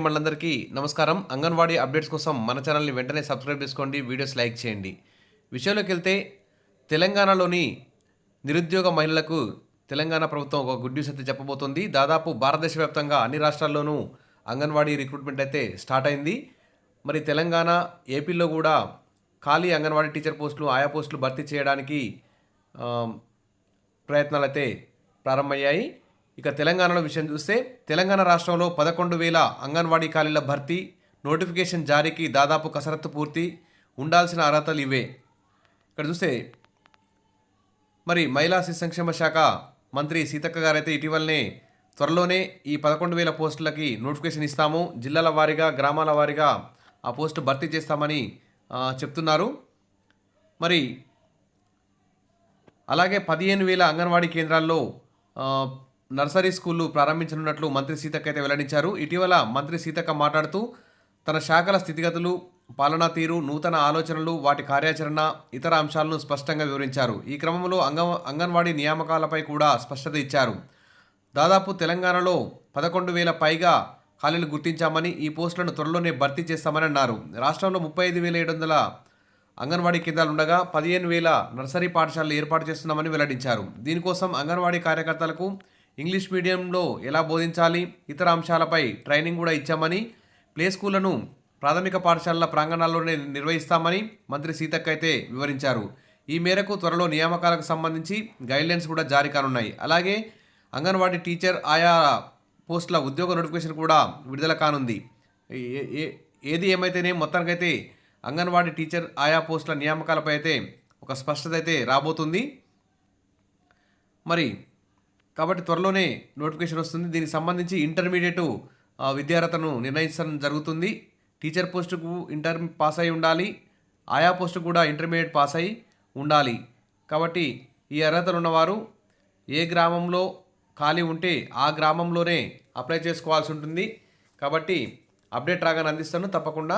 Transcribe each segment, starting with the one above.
మనందరికీ నమస్కారం. అంగన్వాడీ అప్డేట్స్ కోసం మన ఛానల్ని వెంటనే సబ్స్క్రైబ్ చేసుకోండి, వీడియోస్ లైక్ చేయండి. విషయంలోకి వెళ్తే తెలంగాణలోని నిరుద్యోగ మహిళలకు తెలంగాణ ప్రభుత్వం ఒక గుడ్ న్యూస్ అయితే చెప్పబోతుంది. దాదాపు భారతదేశ వ్యాప్తంగా అన్ని రాష్ట్రాల్లోనూ అంగన్వాడీ రిక్రూట్మెంట్ అయితే స్టార్ట్ అయింది. మరి తెలంగాణ, ఏపీలో కూడా ఖాళీ అంగన్వాడీ టీచర్ పోస్టులు, ఆయా పోస్టులు భర్తీ చేయడానికి ప్రయత్నాలు అయితే ప్రారంభమయ్యాయి. ఇక తెలంగాణలో విషయం చూస్తే తెలంగాణ రాష్ట్రంలో 11,000 అంగన్వాడీ ఖాళీల భర్తీ, నోటిఫికేషన్ జారీకి దాదాపు కసరత్తు పూర్తి, ఉండాల్సిన అర్హతలు ఇవే. ఇక్కడ చూస్తే మరి మహిళా శిశు సంక్షేమ శాఖ మంత్రి సీతక్క గారైతే ఇటీవలనే త్వరలోనే ఈ 11,000 పోస్టులకి నోటిఫికేషన్ ఇస్తాము, జిల్లాల వారీగా, గ్రామాల వారీగా ఆ పోస్టు భర్తీ చేస్తామని చెప్తున్నారు. మరి అలాగే 15,000 అంగన్వాడీ కేంద్రాల్లో నర్సరీ స్కూళ్ళు ప్రారంభించనున్నట్లు మంత్రి సీతక్క అయితే వెల్లడించారు. ఇటీవల మంత్రి సీతక్క మాట్లాడుతూ తన శాఖల స్థితిగతులు, పాలనా తీరు, నూతన ఆలోచనలు, వాటి కార్యాచరణ, ఇతర అంశాలను స్పష్టంగా వివరించారు. ఈ క్రమంలో అంగన్వాడీ నియామకాలపై కూడా స్పష్టత ఇచ్చారు. దాదాపు తెలంగాణలో 11,000 పైగా ఖాళీలు గుర్తించామని, ఈ పోస్టులను త్వరలోనే భర్తీ చేస్తామని అన్నారు. రాష్ట్రంలో 35,700 అంగన్వాడీ కేంద్రాలు ఉండగా 15,000 నర్సరీ పాఠశాలలు ఏర్పాటు చేస్తున్నామని వెల్లడించారు. దీనికోసం అంగన్వాడీ కార్యకర్తలకు ఇంగ్లీష్ మీడియంలో ఎలా బోధించాలి, ఇతర అంశాలపై ట్రైనింగ్ కూడా ఇచ్చామని, ప్లే స్కూళ్లను ప్రాథమిక పాఠశాలల ప్రాంగణాల్లోనే నిర్వహిస్తామని మంత్రి సీతక్క అయితే వివరించారు. ఈ మేరకు త్వరలో నియామకాలకు సంబంధించి గైడ్లైన్స్ కూడా జారీ కానున్నాయి. అలాగే అంగన్వాడీ టీచర్ ఆయా పోస్టుల ఉద్యోగ నోటిఫికేషన్ కూడా విడుదల కానుంది. ఏది ఏమైతేనే మొత్తానికైతే అంగన్వాడీ టీచర్ ఆయా పోస్టుల నియామకాలపై అయితే ఒక స్పష్టత అయితే రాబోతుంది. మరి కాబట్టి త్వరలోనే నోటిఫికేషన్ వస్తుంది. దీనికి సంబంధించి ఇంటర్మీడియట్ విద్యార్హతను నిర్ణయించడం జరుగుతుంది. టీచర్ పోస్టుకు ఇంటర్ పాస్ అయి ఉండాలి, ఆయా పోస్టుకు కూడా ఇంటర్మీడియట్ పాస్ అయి ఉండాలి. కాబట్టి ఈ అర్హతలు ఉన్నవారు ఏ గ్రామంలో ఖాళీ ఉంటే ఆ గ్రామంలోనే అప్లై చేసుకోవాల్సి ఉంటుంది. కాబట్టి అప్డేట్ రాగానే అందిస్తాను. తప్పకుండా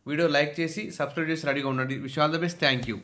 వీడియో లైక్ చేసి సబ్స్క్రైబ్ చేసి రెడీగా ఉండండి. Wish all the best. Thank you.